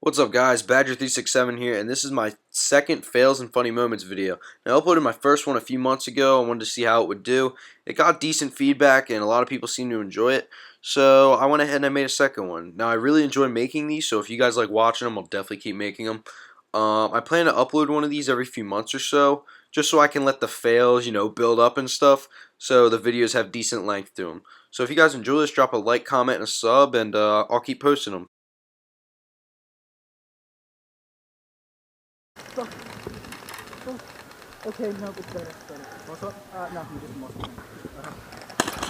What's up guys, Badger367 here, and this is my second Fails and Funny Moments video. Now, I uploaded my first one a few months ago. I wanted to see how it would do. It got decent feedback and a lot of people seem to enjoy it, so I went ahead and I made a second one. Now, I really enjoy making these, so if you guys like watching them, I'll definitely keep making them. I plan to upload one of these every few months or so, just so I can let the fails, build up and stuff, so the videos have decent length to them. So if you guys enjoy this, drop a like, comment, and a sub, and I'll keep posting them. Okay, no, it's better. What's up? Nothing, just a muscle thing.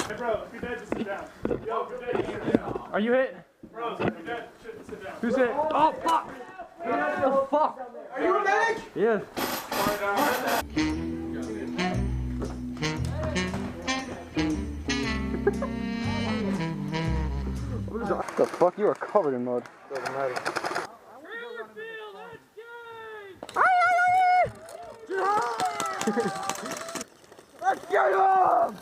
Hey bro, if you're dead, just sit down. Yo, if you're dead, just sit down. Are you hit? Bro, if you're dead, sit down. Who's hit? Oh, fuck! Oh, fuck! Are you a medic? Yes. What the fuck? You are covered in mud. Doesn't matter. Let's get him!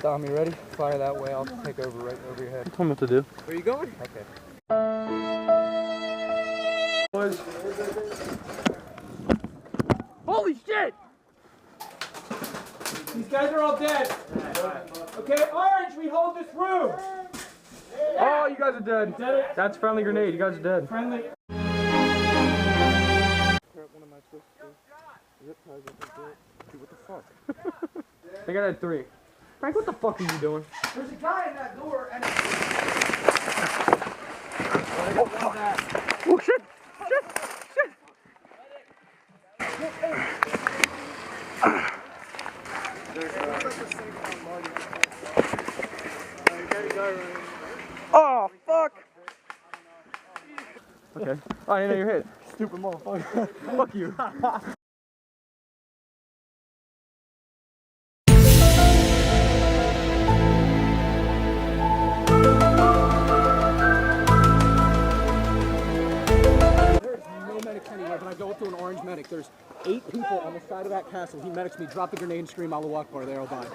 Dom, you ready? Fire that way, I'll take over right over your head. Tell me what to do. Where are you going? Okay. Boys. Holy shit! These guys are all dead. Okay, Orange, we hold this room. Oh, you guys are dead. That's friendly grenade. You guys are dead. Friendly. What the fuck? I think I had 3. Frank, what the fuck are you doing? There's a guy in that door and Oh shit! Shit! Oh fuck! Okay. Oh, I didn't know you hit. Stupid motherfucker. Fuck you. Anywhere, but I go up to an orange medic. There's 8 people on the side of that castle. He medics me, drop the grenade and scream Allahu Akbar. They all die.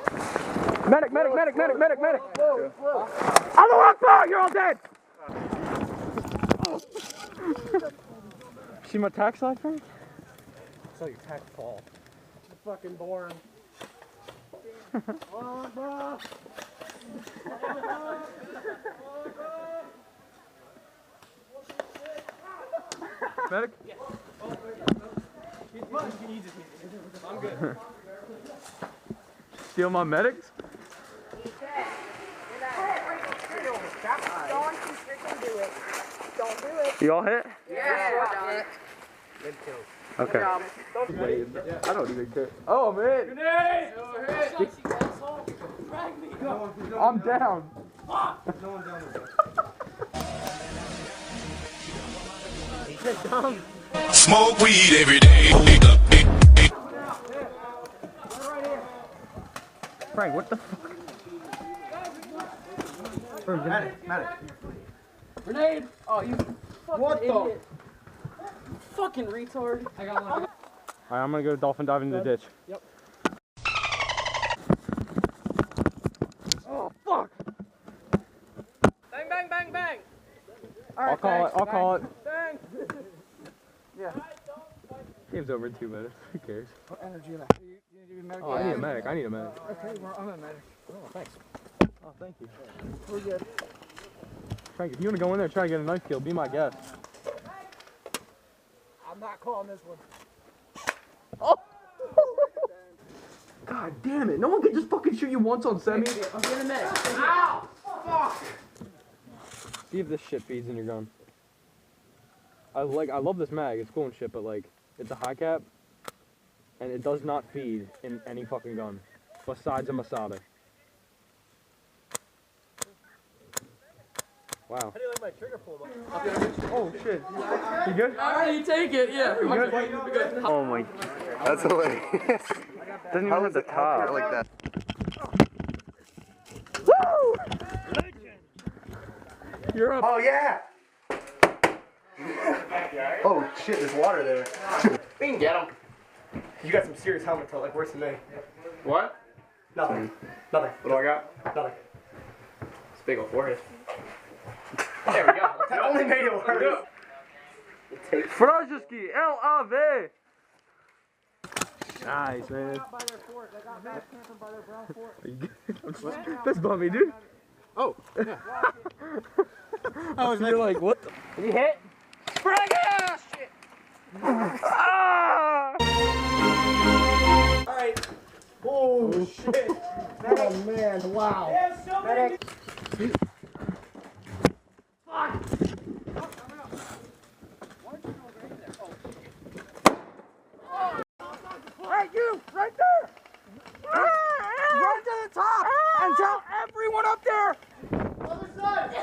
Medic! Whoa. Allahu Akbar! You're all dead! See my tax slide, Frank? I saw your tax fall. You're fucking boring. Medic? Yeah. I'm good. Steal my medics? Don't do it. You all hit? Yeah. Okay. I don't even care. Oh, man. Grenade! I'm down. Smoke weed every day. Frank, what the fuck? Medic. Grenade! Oh, you fucking What the? idiot. Fucking retard. I got one. Alright, I'm gonna go dolphin dive in the ditch. Yep. Oh, fuck! Bang, bang, bang, bang. I'll call it. Bang. Yeah. Game's over in 2 minutes. Who cares? What energy is that? You need to be medic? Oh, I need a medic. Okay, well, I'm a medic. Oh, thanks. Oh, thank you. We're good. Frank, if you want to go in there and try to get a knife kill, be my guest. I'm not calling this one. Oh! God damn it. No one can just fucking shoot you once on semi. I'm getting a medic. Ow! Fuck! See if this shit feeds in your gun. I love this mag. It's cool and shit, but like, it's a high cap, and it does not feed in any fucking gun, besides a Masada. Wow. How do you like my trigger pull? Oh shit. You good? Alright, you take it, yeah. You good? Oh my. That's hilarious. Doesn't even have the top. Like that. Woo! You're up. Oh yeah. Oh shit, there's water there. We can get him. You got some serious helmet toe, like worse than me. What? Nothing. Nothing. What do I got? Nothing. big old forehead. There we go. That only made it worse. Frajeski, L-A-V. Nice, man. Fist bump me, dude. Oh, yeah. I was like, what the? Did he hit? Ah, shit. Ah! Alright. Oh, shit. Oh, man. Wow. There's so many. Hey, you! Right there! Run to the top and tell everyone up there! Other side!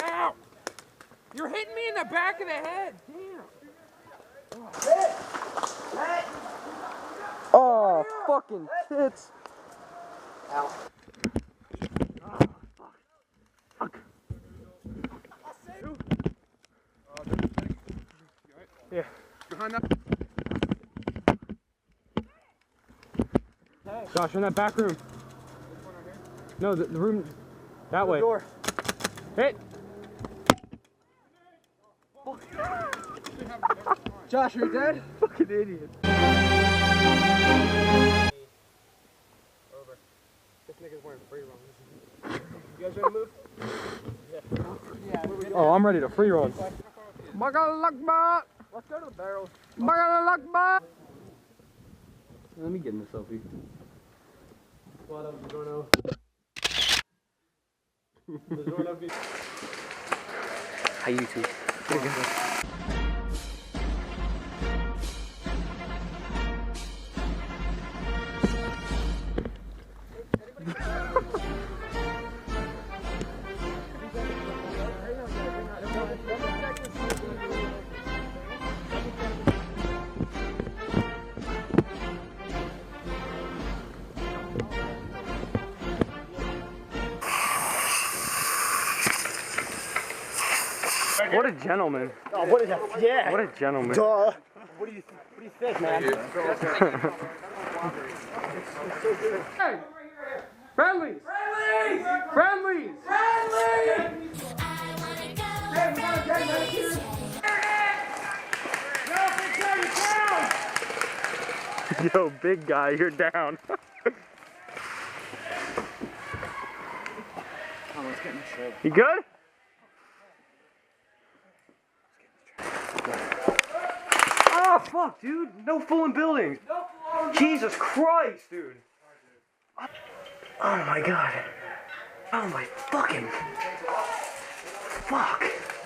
Ow! You're hitting me in the back of the head. Damn. Oh, fucking tits. Ow. Yeah. Behind that. Josh, in that back room. No, the room that way. Door. Hit. Josh, are you dead? Fucking idiot. Over. This nigga's wearing free run. You guys ready to move? Yeah. Oh, I'm ready to free run. Let's go to the barrel. Let me get in the selfie. What up, Zorno? Hi, YouTube. What a gentleman. Oh, what is that? Yeah. What a gentleman. Duh. What do you think, man? Hey! Friendlies! Friendlies! Friendlies! Friendlies! Hey, we got a dead medic here. No, big guy, you're down! Yo, big guy, you're down. You good? Oh, fuck, dude. No fooling buildings. Jesus Christ, dude. Oh, my God. Oh, my fucking... Fuck.